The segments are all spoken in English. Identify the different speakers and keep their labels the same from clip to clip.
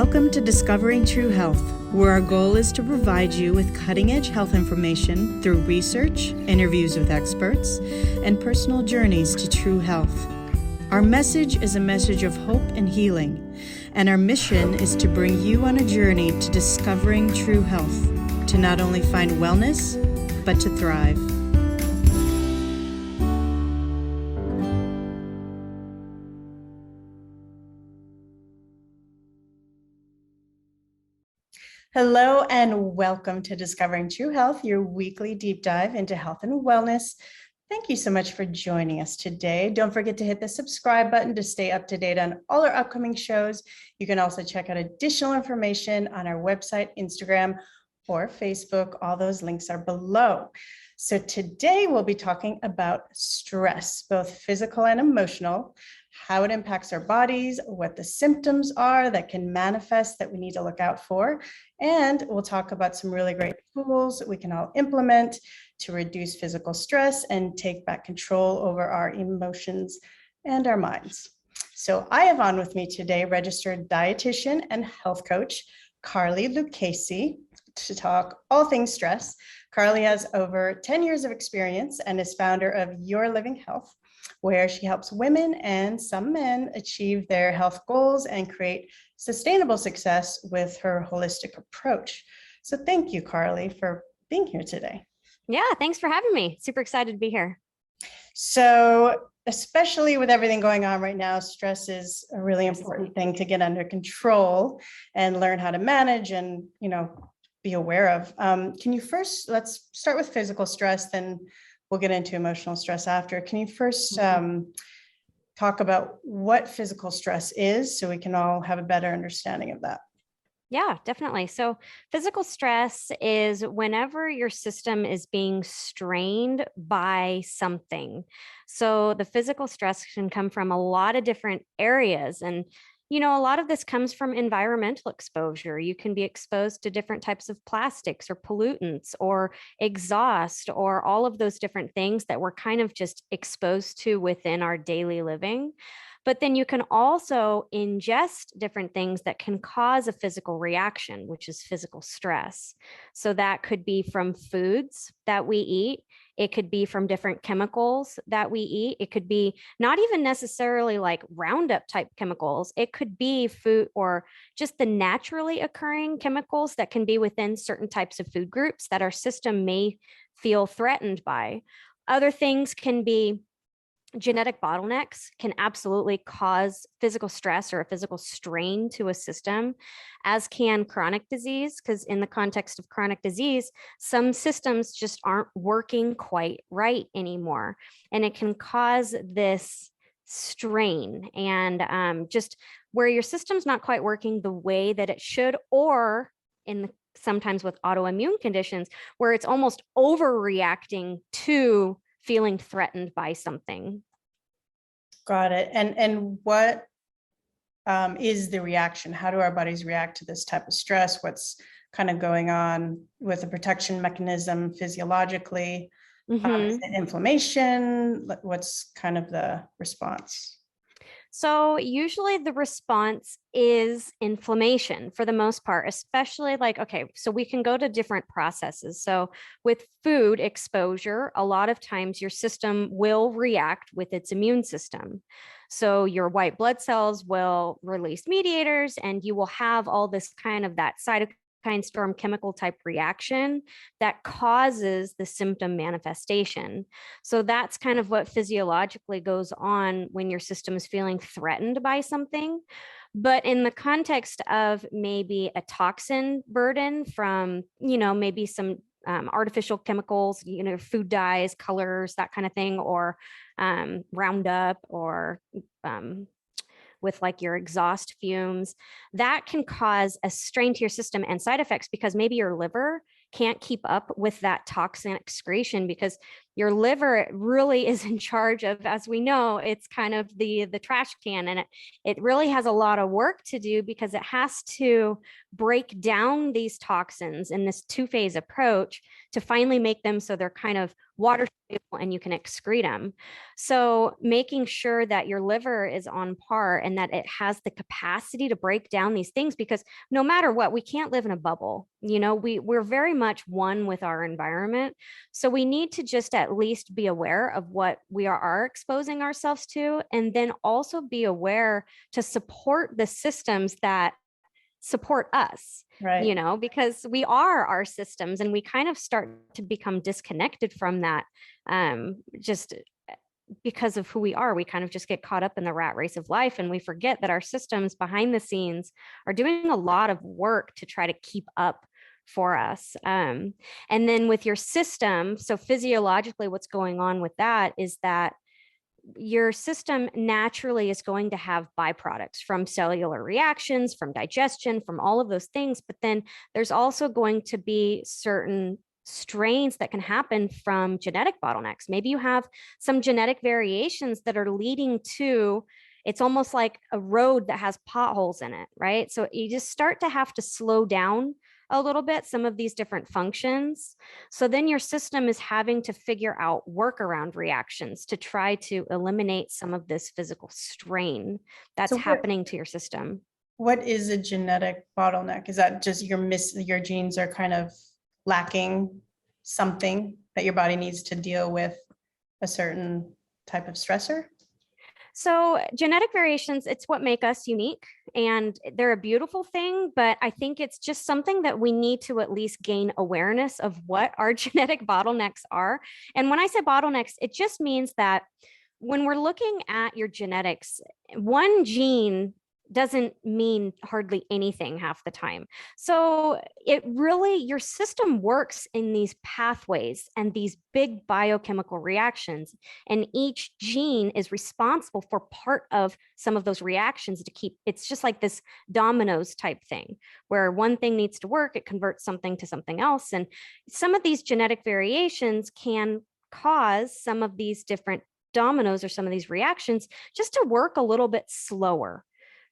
Speaker 1: Welcome to Discovering True Health, where our goal is to provide you with cutting-edge health information through research, interviews with experts, and personal journeys to true health. Our message is a message of hope and healing, and our mission is to bring you on a journey to discovering true health, to not only find wellness, but to thrive. Hello and welcome to Discovering True Health, your weekly deep dive into health and wellness. Thank you so much for joining us today. Don't forget to hit the subscribe button to stay up to date on all our upcoming shows. You can also check out additional information on our website, Instagram, or Facebook. All those links are below. So today we'll be talking about stress, both physical and emotional, how it impacts our bodies, what the symptoms are that can manifest that we need to look out for. And we'll talk about some really great tools that we can all implement to reduce physical stress and take back control over our emotions and our minds. So I have on with me today registered dietitian and health coach, Carly Lucchesi, to talk all things stress. Carly has over 10 years of experience and is founder of Your Living Health, where she helps women and some men achieve their health goals and create sustainable success with her holistic approach. So thank you, Carly, for being here today.
Speaker 2: Yeah, thanks for having me. Super excited to be here.
Speaker 1: So especially with everything going on right now, stress is a really important thing to get under control and learn how to manage and, be aware of. Can you first, let's start with physical stress, then we'll get into emotional stress after. Can you first talk about what physical stress is so we can all have a better understanding of that?
Speaker 2: Yeah, definitely. So physical stress is whenever your system is being strained by something. So the physical stress can come from a lot of different areas. And a lot of this comes from environmental exposure. You can be exposed to different types of plastics or pollutants or exhaust or all of those different things that we're kind of just exposed to within our daily living. But then you can also ingest different things that can cause a physical reaction, which is physical stress. So that could be from foods that we eat. It could be from different chemicals that we eat. It could be not even necessarily like Roundup type chemicals. It could be food or just the naturally occurring chemicals that can be within certain types of food groups that our system may feel threatened by. Other things can be genetic bottlenecks can absolutely cause physical stress or a physical strain to a system, as can chronic disease, because in the context of chronic disease, some systems just aren't working quite right anymore. And it can cause this strain and just where your system's not quite working the way that it should, or sometimes with autoimmune conditions, where it's almost overreacting to feeling threatened by something.
Speaker 1: Got it. And what is the reaction? How do our bodies react to this type of stress? What's kind of going on with the protection mechanism physiologically? Is it inflammation? What's kind of the response?
Speaker 2: So usually the response is inflammation for the most part, especially so we can go to different processes. So with food exposure, a lot of times your system will react with its immune system. So your white blood cells will release mediators and you will have all this kind of that cytokine storm chemical type reaction that causes the symptom manifestation. So that's kind of what physiologically goes on when your system is feeling threatened by something. But in the context of maybe a toxin burden from, maybe some artificial chemicals, food dyes, colors, that kind of thing, or Roundup or with like your exhaust fumes, that can cause a strain to your system and side effects because maybe your liver can't keep up with that toxin excretion because your liver really is in charge of, as we know, it's kind of the trash can, and it really has a lot of work to do because it has to break down these toxins in this two-phase approach to finally make them so they're kind of water soluble and you can excrete them. So making sure that your liver is on par and that it has the capacity to break down these things, because no matter what, we can't live in a bubble. You know, we're very much one with our environment. So we need to just at least be aware of what we are exposing ourselves to, and then also be aware to support the systems that support us,
Speaker 1: Right.
Speaker 2: because we are our systems, and we kind of start to become disconnected from that, just because of who we are. We kind of just get caught up in the rat race of life, and we forget that our systems behind the scenes are doing a lot of work to try to keep up for us. And then with your system, so physiologically, what's going on with that is that your system naturally is going to have byproducts from cellular reactions, from digestion, from all of those things. But then there's also going to be certain strains that can happen from genetic bottlenecks. Maybe you have some genetic variations that are leading to, it's almost like a road that has potholes in it, right? So you just start to have to slow down a little bit some of these different functions. So then your system is having to figure out workaround reactions to try to eliminate some of this physical strain that's
Speaker 1: So
Speaker 2: happening to your system.
Speaker 1: what is a genetic bottleneck? Is that just your genes are kind of lacking something that your body needs to deal with a certain type of stressor?
Speaker 2: So genetic variations, it's what make us unique, and they're a beautiful thing, but I think it's just something that we need to at least gain awareness of what our genetic bottlenecks are. And when I say bottlenecks, it just means that when we're looking at your genetics, one gene doesn't mean hardly anything half the time. So it really, your system works in these pathways and these big biochemical reactions. And each gene is responsible for part of some of those reactions to keep, it's just like this dominoes type thing where one thing needs to work, it converts something to something else. And some of these genetic variations can cause some of these different dominoes or some of these reactions just to work a little bit slower,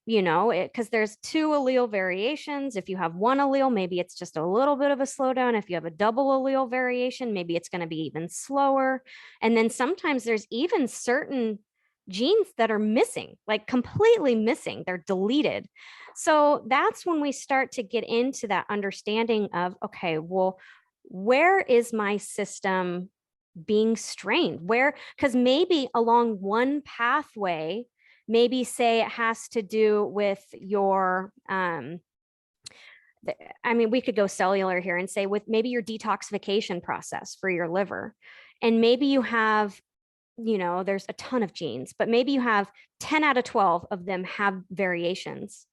Speaker 2: because there's two allele variations. If you have one allele, maybe it's just a little bit of a slowdown. If you have a double allele variation, maybe it's going to be even slower. And then sometimes there's even certain genes that are missing, like completely missing, they're deleted. So that's when we start to get into that understanding of, okay, well, where is my system being strained? Where, because maybe along one pathway, maybe say it has to do with your, we could go cellular here and say with maybe your detoxification process for your liver. And maybe you have, there's a ton of genes, but maybe you have 10 out of 12 of them have variations.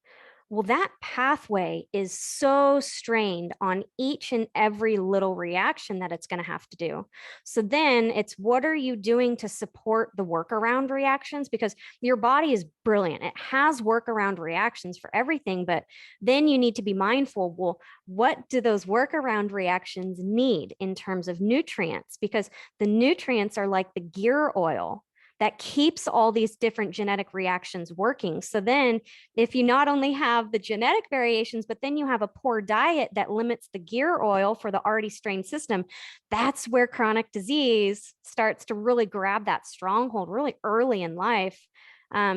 Speaker 2: Well, that pathway is so strained on each and every little reaction that it's going to have to do. So then it's, what are you doing to support the workaround reactions? Because your body is brilliant. It has workaround reactions for everything, but then you need to be mindful, well, what do those workaround reactions need in terms of nutrients? Because the nutrients are like the gear oil that keeps all these different genetic reactions working. So then if you not only have the genetic variations, but then you have a poor diet that limits the gear oil for the already strained system, that's where chronic disease starts to really grab that stronghold really early in life.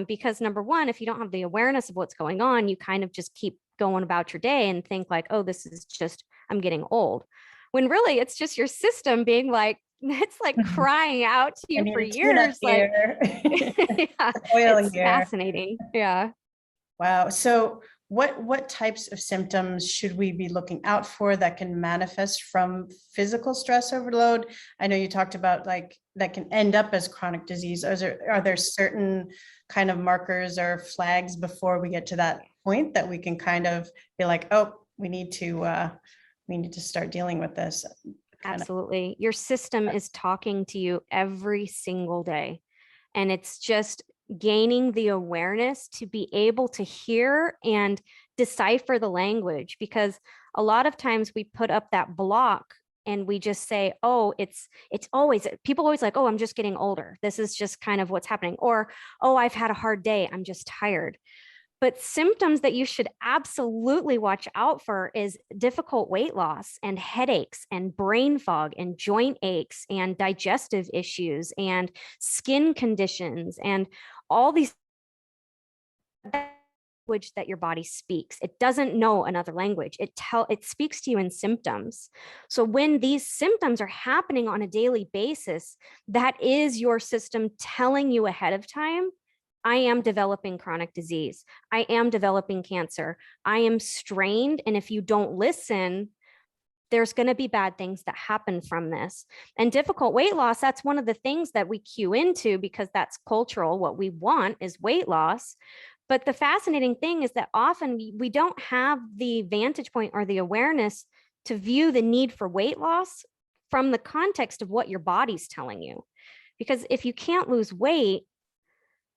Speaker 2: Because number one, if you don't have the awareness of what's going on, you kind of just keep going about your day and think like, oh, this is just, I'm getting old. When really it's just your system being like, it's like crying out to you for years. Like, yeah, it's fascinating. Yeah.
Speaker 1: Wow. So what types of symptoms should we be looking out for that can manifest from physical stress overload? I know you talked about like that can end up as chronic disease. Are there certain kind of markers or flags before we get to that point that we can kind of be like, oh, we need to start dealing with this?
Speaker 2: Absolutely. Your system is talking to you every single day. And it's just gaining the awareness to be able to hear and decipher the language, because a lot of times we put up that block and we just say, oh, it's always, people always like, oh, I'm just getting older. This is just kind of what's happening. Or, oh, I've had a hard day. I'm just tired. But symptoms that you should absolutely watch out for is difficult weight loss and headaches and brain fog and joint aches and digestive issues and skin conditions and all these language that your body speaks. It doesn't know another language. It speaks to you in symptoms. So when these symptoms are happening on a daily basis, that is your system telling you ahead of time, I am developing chronic disease. I am developing cancer. I am strained. And if you don't listen, there's going to be bad things that happen from this. And difficult weight loss, that's one of the things that we cue into because that's cultural. What we want is weight loss. But the fascinating thing is that often we don't have the vantage point or the awareness to view the need for weight loss from the context of what your body's telling you. Because if you can't lose weight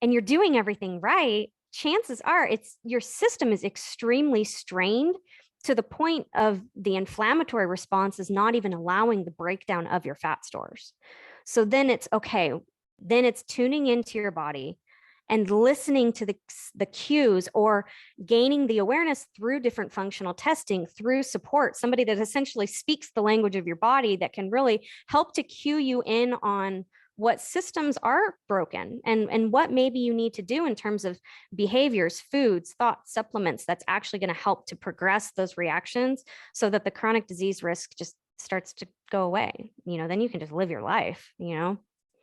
Speaker 2: and you're doing everything right, chances are your system is extremely strained to the point of the inflammatory response is not even allowing the breakdown of your fat stores. So then it's okay. Then it's tuning into your body and listening to the cues or gaining the awareness through different functional testing, through support, somebody that essentially speaks the language of your body that can really help to cue you in on what systems are broken and what maybe you need to do in terms of behaviors, foods, thoughts, supplements that's actually going to help to progress those reactions so that the chronic disease risk just starts to go away. Then you can just live your life.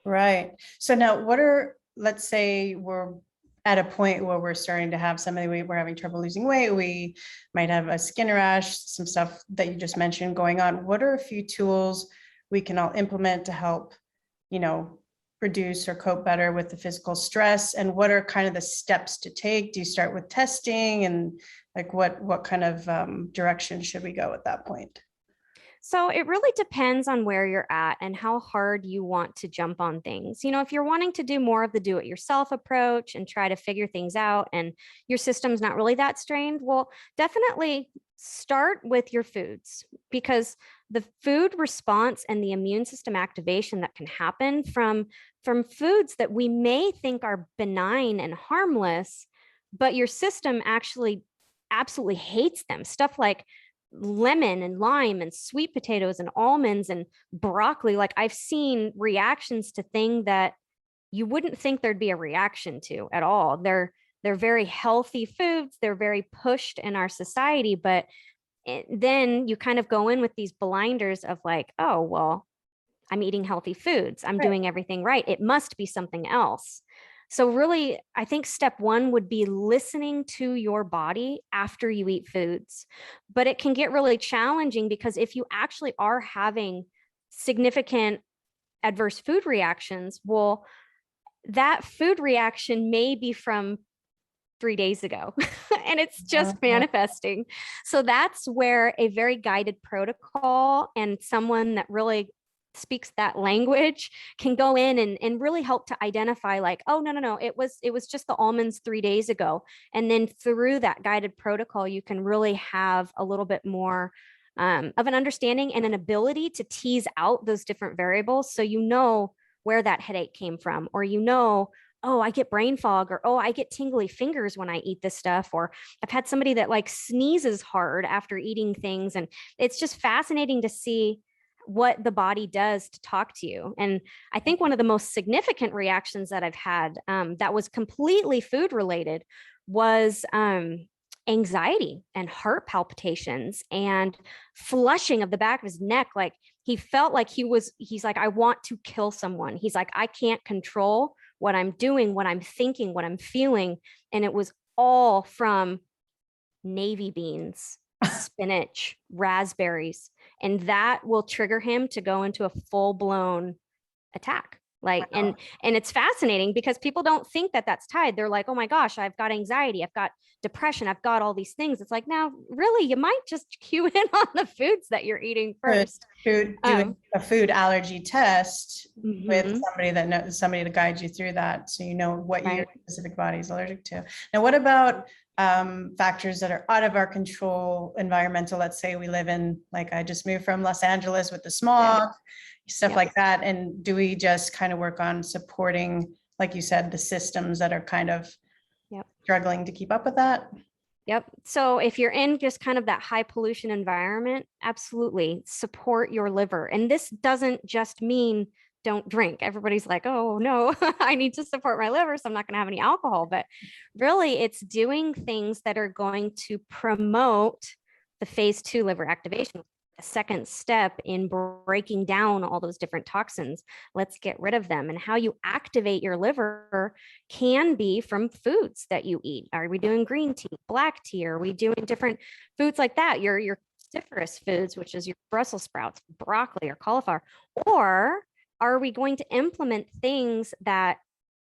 Speaker 1: Right. So now let's say we're at a point where we're starting to have we're having trouble losing weight. We might have a skin rash, some stuff that you just mentioned going on. What are a few tools we can all implement to help, reduce or cope better with the physical stress? And what are kind of the steps to take? Do you start with testing, and like what kind of direction should we go at that point?
Speaker 2: So it really depends on where you're at and how hard you want to jump on things. If you're wanting to do more of the do-it-yourself approach and try to figure things out and your system's not really that strained, well, definitely start with your foods, because the food response and the immune system activation that can happen from foods that we may think are benign and harmless, but your system actually absolutely hates them. Stuff like lemon and lime and sweet potatoes and almonds and broccoli. Like, I've seen reactions to things that you wouldn't think there'd be a reaction to at all. They're very healthy foods. They're very pushed in our society, but then you kind of go in with these blinders of like, oh, well, I'm eating healthy foods. I'm doing everything right. It must be something else. So really, I think step one would be listening to your body after you eat foods. But it can get really challenging because if you actually are having significant adverse food reactions, well, that food reaction may be from 3 days ago and it's just manifesting. So that's where a very guided protocol and someone that really speaks that language can go in and really help to identify like, oh, no, it was just the almonds 3 days ago. And then through that guided protocol, you can really have a little bit more of an understanding and an ability to tease out those different variables. So where that headache came from, or oh, I get brain fog, or oh, I get tingly fingers when I eat this stuff, or I've had somebody that like sneezes hard after eating things. And it's just fascinating to see what the body does to talk to you. And I think one of the most significant reactions that I've had that was completely food related was anxiety and heart palpitations and flushing of the back of his neck. Like, he felt like he's like, I want to kill someone. He's like, I can't control what I'm doing, what I'm thinking, what I'm feeling. And it was all from navy beans, spinach, raspberries. And that will trigger him to go into a full-blown attack. Like, and it's fascinating because people don't think that that's tied. They're like, oh my gosh, I've got anxiety, I've got depression, I've got all these things. It's like, now really, you might just cue in on the foods that you're eating first.
Speaker 1: Doing a food allergy test with somebody to guide you through that, so you know what your specific body is allergic to. Now, what about factors that are out of our control, environmental? Let's say we live in, like, I just moved from Los Angeles with the smog, stuff like that. And do we just kind of work on supporting, like you said, the systems that are kind of struggling to keep up with that?
Speaker 2: Yep. So if you're in just kind of that high pollution environment, absolutely support your liver. And this doesn't just mean don't drink. Everybody's like, oh no, I need to support my liver, so I'm not going to have any alcohol. But really, it's doing things that are going to promote the phase 2 liver activation, a second step in breaking down all those different toxins. Let's get rid of them. And how you activate your liver can be from foods that you eat. Are we doing green tea, black tea? Are we doing different foods like that? Your cruciferous foods, which is your Brussels sprouts, broccoli, or cauliflower. Or are we going to implement things that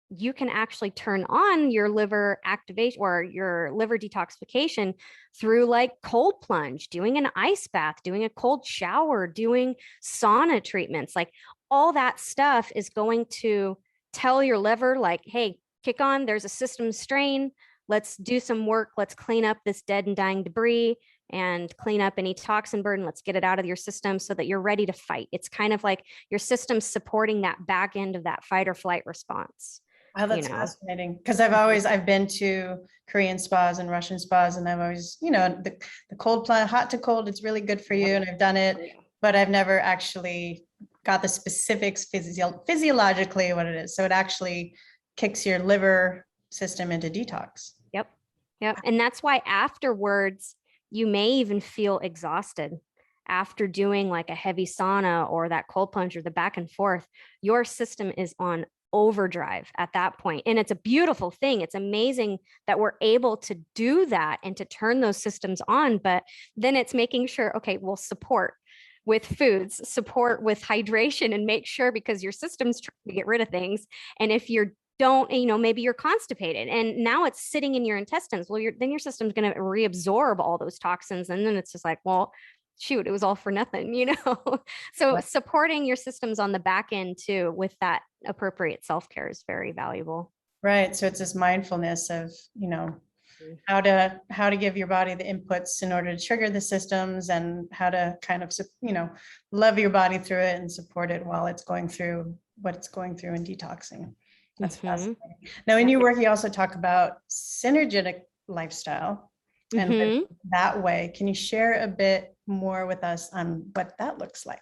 Speaker 2: you can actually turn on your liver activation or your liver detoxification through like cold plunge, doing an ice bath, doing a cold shower, doing sauna treatments? Like all that stuff is going to tell your liver like, hey, kick on, there's a system strain. Let's do some work. Let's clean up this dead and dying debris and clean up any toxin burden. Let's get it out of your system so that you're ready to fight. It's kind of like your system supporting that back end of that fight or flight response.
Speaker 1: Wow, that's fascinating. Because I've been to Korean spas and Russian spas, and I've always, the cold plunge, hot to cold, it's really good for you. And I've done it, but I've never actually got the specifics physiologically what it is. So it actually kicks your liver system into detox.
Speaker 2: Yep. Yep. And that's why afterwards, you may even feel exhausted after doing like a heavy sauna or that cold plunge or the back and forth. Your system is on overdrive at that point. And it's a beautiful thing. It's amazing that we're able to do that and to turn those systems on. But then it's making sure, okay, we'll support with foods, support with hydration, and make sure, because your system's trying to get rid of things. And if you're don't, maybe you're constipated and now it's sitting in your intestines. Well, then your system's going to reabsorb all those toxins. And then it's just like, well, shoot, it was all for nothing, So supporting your systems on the back end too, with that appropriate self-care is very valuable.
Speaker 1: Right. So it's this mindfulness of, how to give your body the inputs in order to trigger the systems, and how to kind of, love your body through it and support it while it's going through what it's going through and detoxing. That's fascinating. Now, in your work, you also talk about synergistic lifestyle. And that way, can you share a bit more with us on what that looks like?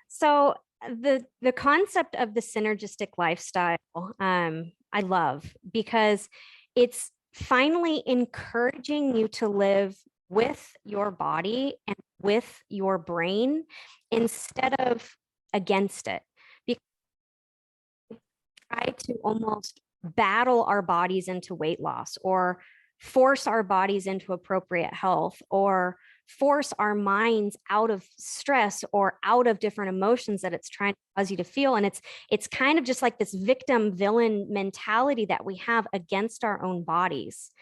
Speaker 2: So the concept of the synergistic lifestyle, I love, because it's finally encouraging you to live with your body and with your brain instead of against it. Try to almost battle our bodies into weight loss, or force our bodies into appropriate health, or force our minds out of stress or out of different emotions that it's trying to cause you to feel. And it's kind of just like this victim villain mentality that we have against our own bodies.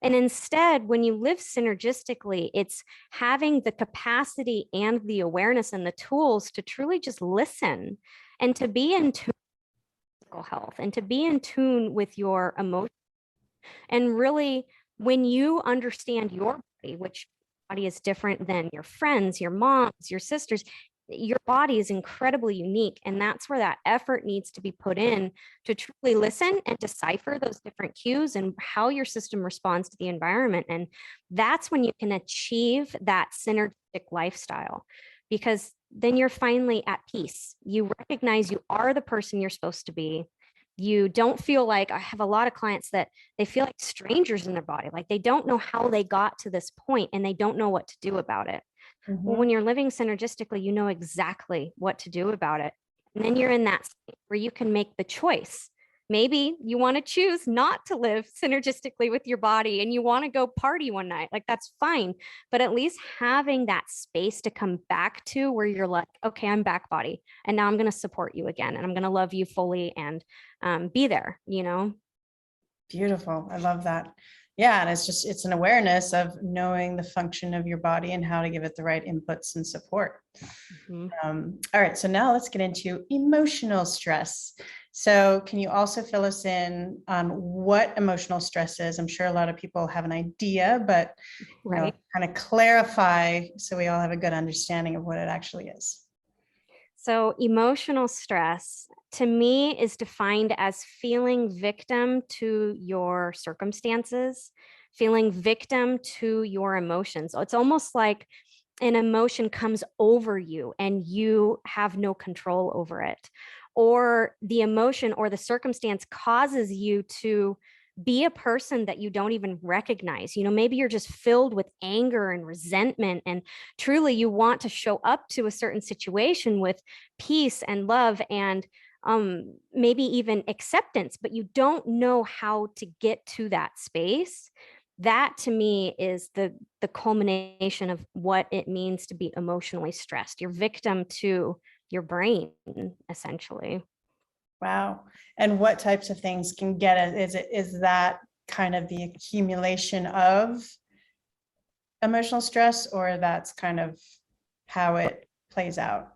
Speaker 2: And instead, when you live synergistically, it's having the capacity and the awareness and the tools to truly just listen and to be in tune health and to be in tune with your emotions. And really, when you understand your body, which body is different than your friends, your moms, your sisters, your body is incredibly unique. And that's where that effort needs to be put in to truly listen and decipher those different cues and how your system responds to the environment. And that's when you can achieve that synergistic lifestyle, because then you're finally at peace. You recognize you are the person you're supposed to be. You don't feel like, I have a lot of clients that they feel like strangers in their body, like they don't know how they got to this point and they don't know what to do about it. Well, when you're living synergistically, you know exactly what to do about it. And then you're in that state where you can make the choice. Maybe you want to choose not to live synergistically with your body and you want to go party one night. Like, that's fine. But at least having that space to come back to where you're like, okay, I'm back, body. And now I'm going to support you again. And I'm going to love you fully and be there,
Speaker 1: Beautiful. I love that. Yeah. And it's an awareness of knowing the function of your body and how to give it the right inputs and support. All right. So now let's get into emotional stress. So can you also fill us in on what emotional stress is? I'm sure a lot of people have an idea, but kind of clarify so we all have a good understanding of what it actually is.
Speaker 2: So, emotional stress to me is defined as feeling victim to your circumstances, feeling victim to your emotions. So it's almost like an emotion comes over you and you have no control over it, or the emotion or the circumstance causes you to be a person that you don't even recognize. Maybe you're just filled with anger and resentment, and truly you want to show up to a certain situation with peace and love and maybe even acceptance, but you don't know how to get to that space. That to me is the culmination of what it means to be emotionally stressed. You're victim to your brain, essentially.
Speaker 1: Wow. And what types of things can get it? Is that kind of the accumulation of emotional stress, or that's kind of how it plays out?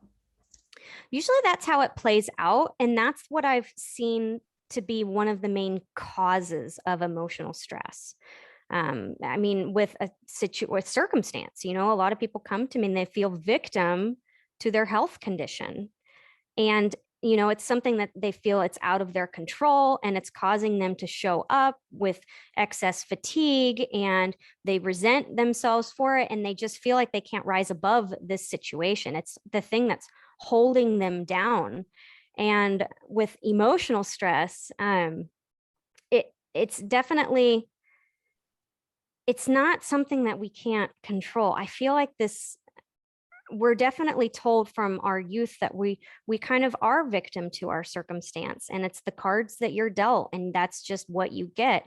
Speaker 2: Usually that's how it plays out. And that's what I've seen to be one of the main causes of emotional stress. I mean, with with circumstance, a lot of people come to me and they feel victim to their health condition. And it's something that they feel it's out of their control, and it's causing them to show up with excess fatigue, and they resent themselves for it, and they just feel like they can't rise above this situation. It's the thing that's holding them down. And with emotional stress, it's definitely, it's not something that we can't control. I feel like this, we're definitely told from our youth that we kind of are victim to our circumstance, and it's the cards that you're dealt, and that's just what you get.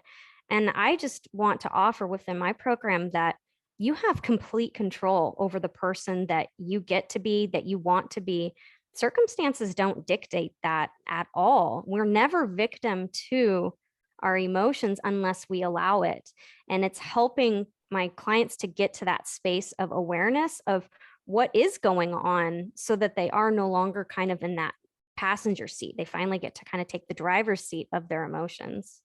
Speaker 2: And I just want to offer within my program that you have complete control over the person that you get to be, that you want to be. Circumstances don't dictate that at all. We're never victim to our emotions unless we allow it. And it's helping my clients to get to that space of awareness of what is going on, so that they are no longer kind of in that passenger seat. They finally get to kind of take the driver's seat of their emotions.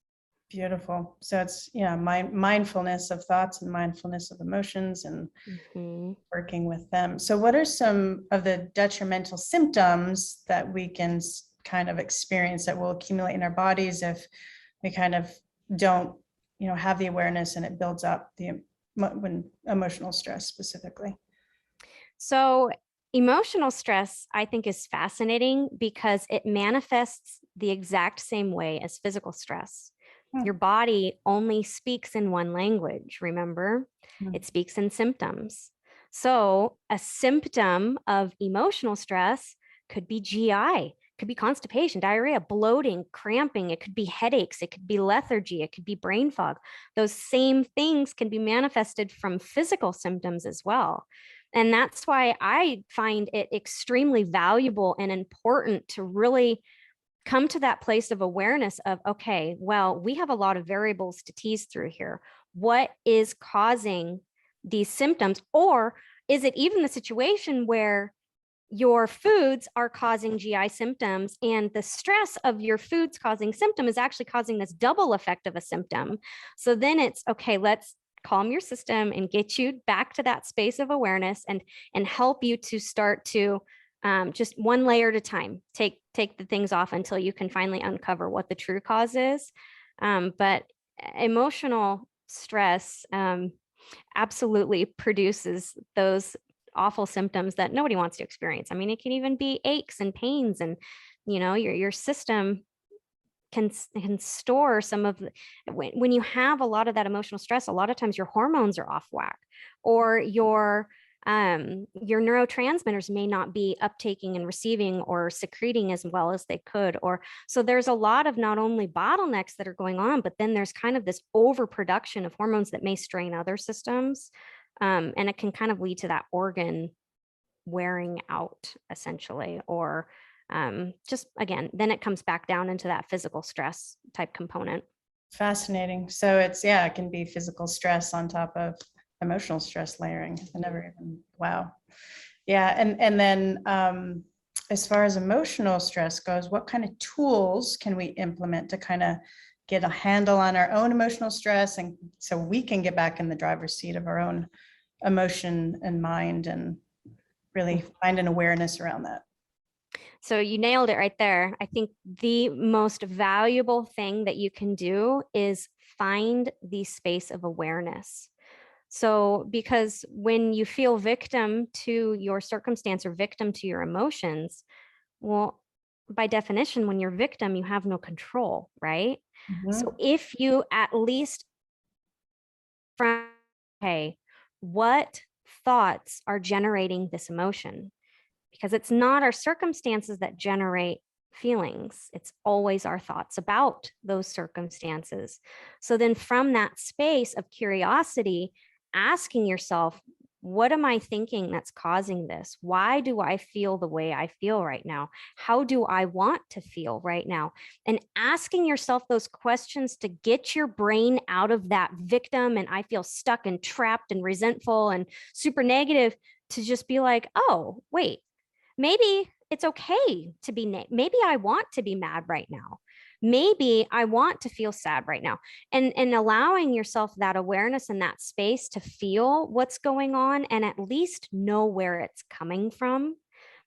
Speaker 1: Beautiful. So it's, mindfulness of thoughts and mindfulness of emotions and
Speaker 2: Mhm.
Speaker 1: working with them. So what are some of the detrimental symptoms that we can kind of experience that will accumulate in our bodies if we kind of don't, have the awareness, and it builds up when emotional stress specifically?
Speaker 2: So, emotional stress, I think, is fascinating because it manifests the exact same way as physical stress.
Speaker 1: Hmm.
Speaker 2: Your body only speaks in one language, remember?
Speaker 1: Hmm.
Speaker 2: It speaks in symptoms. So, a symptom of emotional stress could be GI, could be constipation, diarrhea, bloating, cramping. It could be headaches. It could be lethargy. It could be brain fog. Those same things can be manifested from physical symptoms as well. And that's why I find it extremely valuable and important to really come to that place of awareness of, okay, well, we have a lot of variables to tease through here. What is causing these symptoms? Or is it even the situation where your foods are causing GI symptoms, and the stress of your foods causing symptom is actually causing this double effect of a symptom? So then it's okay, let's calm your system and get you back to that space of awareness, and help you to start to just one layer at a time take the things off until you can finally uncover what the true cause is. But emotional stress absolutely produces those awful symptoms that nobody wants to experience. I mean, it can even be aches and pains, and your system can store some of when you have a lot of that emotional stress. A lot of times your hormones are off whack, or your neurotransmitters may not be uptaking and receiving or secreting as well as they could. Or so there's a lot of not only bottlenecks that are going on, but then there's kind of this overproduction of hormones that may strain other systems. And it can kind of lead to that organ wearing out, essentially. Or just again, then it comes back down into that physical stress type component.
Speaker 1: Fascinating. So it's, yeah, it can be physical stress on top of emotional stress layering. I never even, wow. Yeah. And then as far as emotional stress goes, what kind of tools can we implement to kind of get a handle on our own emotional stress, and so we can get back in the driver's seat of our own emotion and mind, and really find an awareness around that?
Speaker 2: So you nailed it right there. I think the most valuable thing that you can do is find the space of awareness. So, because when you feel victim to your circumstance or victim to your emotions, well, by definition, when you're victim, you have no control, right? So
Speaker 1: Mhm.
Speaker 2: if you at least from, hey, what thoughts are generating this emotion? Because it's not our circumstances that generate feelings. It's always our thoughts about those circumstances. So then from that space of curiosity, asking yourself, what am I thinking that's causing this? Why do I feel the way I feel right now? How do I want to feel right now? And asking yourself those questions to get your brain out of that victim and I feel stuck and trapped and resentful and super negative, to just be like, oh, wait, maybe it's okay to be, maybe I want to be mad right now. Maybe I want to feel sad right now. And allowing yourself that awareness and that space to feel what's going on and at least know where it's coming from.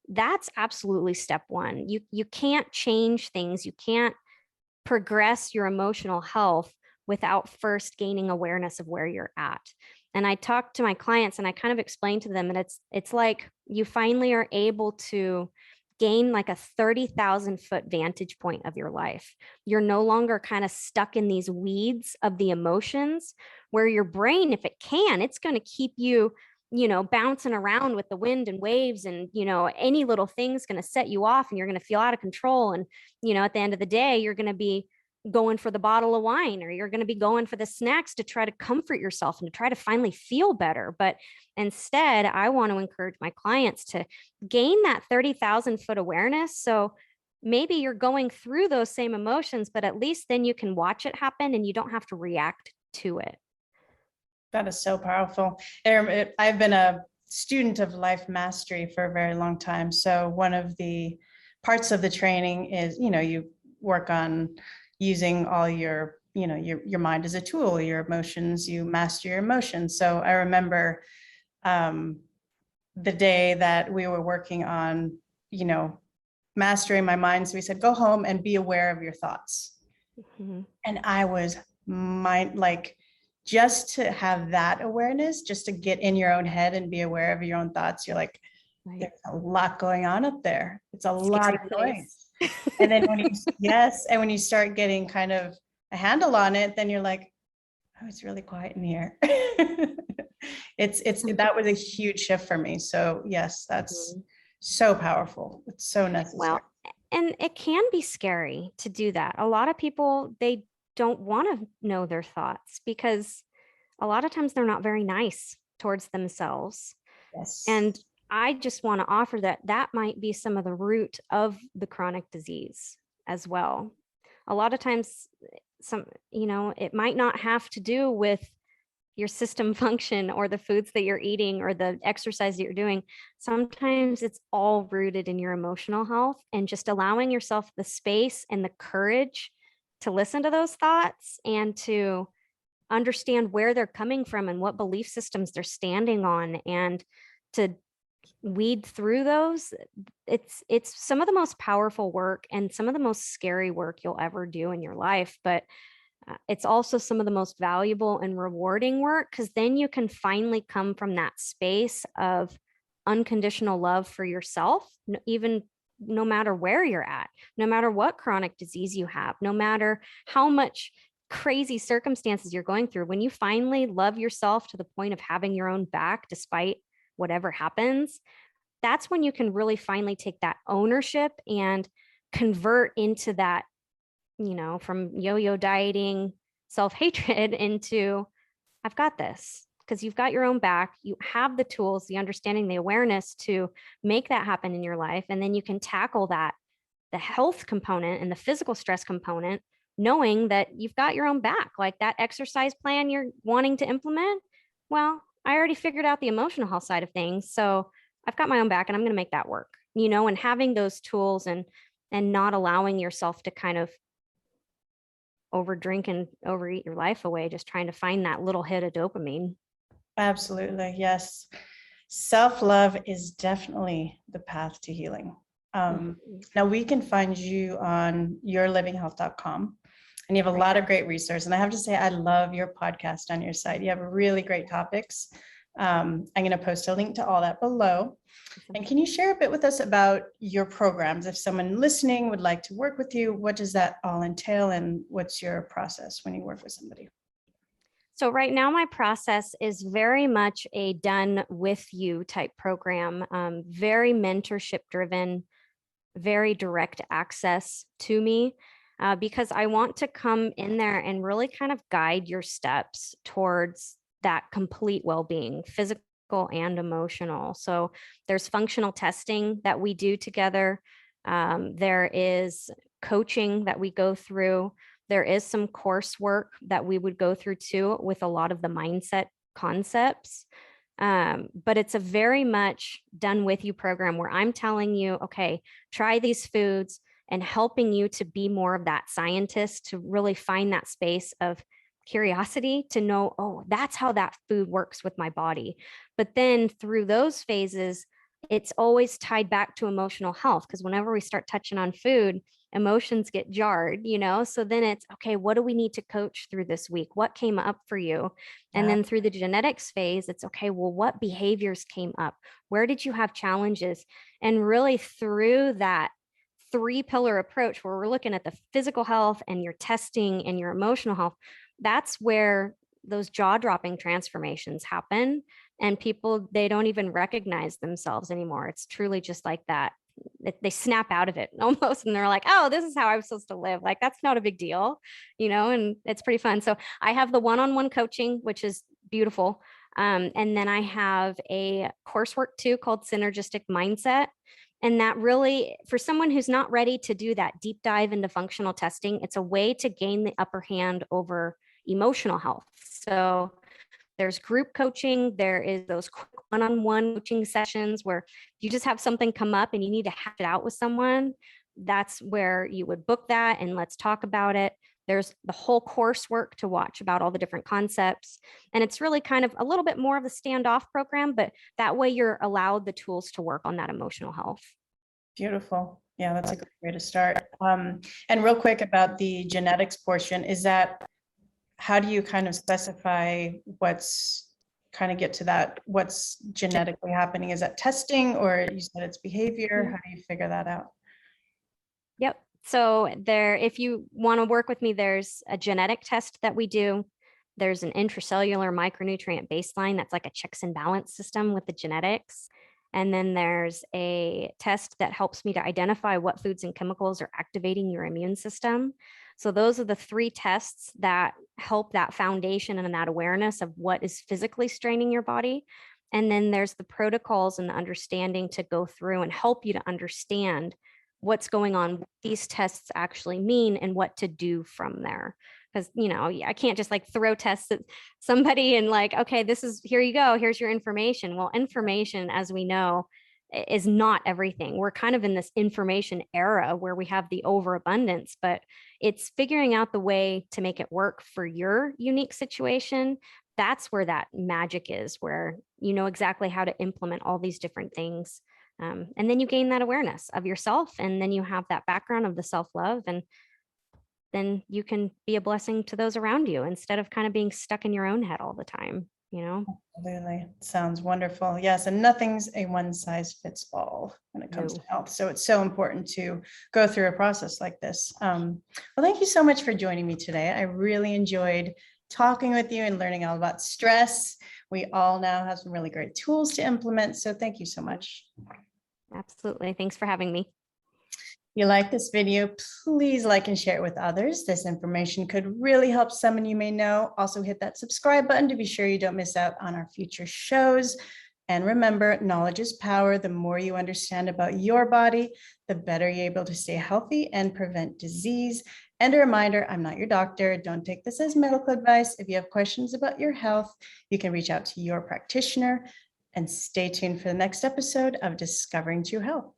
Speaker 2: That's absolutely step one. You can't change things. You can't progress your emotional health without first gaining awareness of where you're at. And I talk to my clients and I kind of explain to them that it's like you finally are able to gain like a 30,000 foot vantage point of your life. You're no longer kind of stuck in these weeds of the emotions where your brain, if it can, it's going to keep you, bouncing around with the wind and waves, and any little thing's going to set you off and you're going to feel out of control. And at the end of the day, you're going to be going for the bottle of wine, or you're going to be going for the snacks to try to comfort yourself and to try to finally feel better. But instead, I want to encourage my clients to gain that 30,000 foot awareness. So maybe you're going through those same emotions, but at least then you can watch it happen and you don't have to react to it.
Speaker 1: That is so powerful. I've been a student of life mastery for a very long time. So one of the parts of the training is, you work on using all your mind as a tool, your emotions, you master your emotions. So I remember the day that we were working on, mastering my mind. So we said, go home and be aware of your thoughts.
Speaker 2: Mm-hmm.
Speaker 1: And I was like, just to have that awareness, just to get in your own head and be aware of your own thoughts, you're like,
Speaker 2: Right.
Speaker 1: there's a lot going on up there. It's a lot
Speaker 2: Scary
Speaker 1: of
Speaker 2: place.
Speaker 1: noise. And then and when you start getting kind of a handle on it, then you're like, oh, it's really quiet in here. That was a huge shift for me. So yes, that's so powerful. It's so necessary.
Speaker 2: Well, and it can be scary to do that. A lot of people, they don't want to know their thoughts because a lot of times they're not very nice towards themselves.
Speaker 1: Yes.
Speaker 2: And I just want to offer that might be some of the root of the chronic disease as well. A lot of times, it might not have to do with your system function or the foods that you're eating or the exercise that you're doing. Sometimes it's all rooted in your emotional health, and just allowing yourself the space and the courage to listen to those thoughts and to understand where they're coming from and what belief systems they're standing on, and to weed through those. It's some of the most powerful work and some of the most scary work you'll ever do in your life, but it's also some of the most valuable and rewarding work, because then you can finally come from that space of unconditional love for yourself, even no matter where you're at, no matter what chronic disease you have, no matter how much crazy circumstances you're going through. When you finally love yourself to the point of having your own back despite whatever happens, that's when you can really finally take that ownership and convert into that, from yo-yo dieting, self-hatred into, I've got this, because you've got your own back. You have the tools, the understanding, the awareness to make that happen in your life. And then you can tackle that, the health component and the physical stress component, knowing that you've got your own back. Like that exercise plan you're wanting to implement. Well, I already figured out the emotional health side of things. So I've got my own back and I'm going to make that work, and having those tools and not allowing yourself to kind of overdrink and overeat your life away, just trying to find that little hit of dopamine.
Speaker 1: Absolutely. Yes. Self-love is definitely the path to healing. Now we can find you on yourlivinghealth.com. And you have a lot of great resources. And I have to say, I love your podcast on your site. You have really great topics. I'm going to post a link to all that below. And can you share a bit with us about your programs? If someone listening would like to work with you, what does that all entail? And what's your process when you work with somebody?
Speaker 2: So right now, my process is very much a done with you type program, very mentorship driven, very direct access to me. Because I want to come in there and really kind of guide your steps towards that complete well-being, physical and emotional. So there's functional testing that we do together. There is coaching that we go through. There is some coursework that we would go through too with a lot of the mindset concepts. But it's a very much done with you program where I'm telling you, okay, try these foods, and helping you to be more of that scientist, to really find that space of curiosity to know, oh, that's how that food works with my body. But then through those phases, it's always tied back to emotional health, because whenever we start touching on food, emotions get jarred, So then it's, okay, what do we need to coach through this week? What came up for you? And then through the genetics phase, it's, okay, well, what behaviors came up? Where did you have challenges? And really through that 3-pillar approach where we're looking at the physical health and your testing and your emotional health, that's where those jaw-dropping transformations happen. And people, they don't even recognize themselves anymore. It's truly just like that. They snap out of it almost, and they're like, oh, this is how I'm supposed to live. Like, that's not a big deal, and it's pretty fun. So I have the one-on-one coaching, which is beautiful. And then I have a coursework too called Synergistic Mindset. And that really, for someone who's not ready to do that deep dive into functional testing, it's a way to gain the upper hand over emotional health. So there's group coaching, there is those quick one-on-one coaching sessions where you just have something come up and you need to hash it out with someone. That's where you would book that and let's talk about it. There's the whole coursework to watch about all the different concepts. And it's really kind of a little bit more of a standoff program, but that way you're allowed the tools to work on that emotional health.
Speaker 1: Beautiful. Yeah, that's a great way to start. And real quick about the genetics portion, is that, how do you kind of specify what's kind of get to that, what's genetically happening? Is that testing, or you said it's behavior? How do you figure that out?
Speaker 2: Yep. So if you want to work with me, there's a genetic test that we do. There's an intracellular micronutrient baseline. That's like a checks and balance system with the genetics. And then there's a test that helps me to identify what foods and chemicals are activating your immune system. So those are the 3 tests that help that foundation and that awareness of what is physically straining your body. And then there's the protocols and the understanding to go through and help you to understand what's going on, what these tests actually mean, and what to do from there. Because, I can't just like throw tests at somebody and like, okay, here you go, here's your information. Well, information, as we know, is not everything. We're kind of in this information era where we have the overabundance, but it's figuring out the way to make it work for your unique situation. That's where that magic is, where you know exactly how to implement all these different things. And then you gain that awareness of yourself, and then you have that background of the self-love, and then you can be a blessing to those around you instead of kind of being stuck in your own head all the time,
Speaker 1: Absolutely. Sounds wonderful. Yes. And nothing's a one size fits all when it comes to health. So it's so important to go through a process like this. Well, thank you so much for joining me today. I really enjoyed talking with you and learning all about stress. We all now have some really great tools to implement. So thank you so much.
Speaker 2: Absolutely. Thanks for having me.
Speaker 1: If you like this video, please like and share it with others. This information could really help someone you may know. Also hit that subscribe button to be sure you don't miss out on our future shows. And remember, knowledge is power. The more you understand about your body, the better you're able to stay healthy and prevent disease. And a reminder, I'm not your doctor. Don't take this as medical advice. If you have questions about your health, you can reach out to your practitioner. And stay tuned for the next episode of Discovering True Health.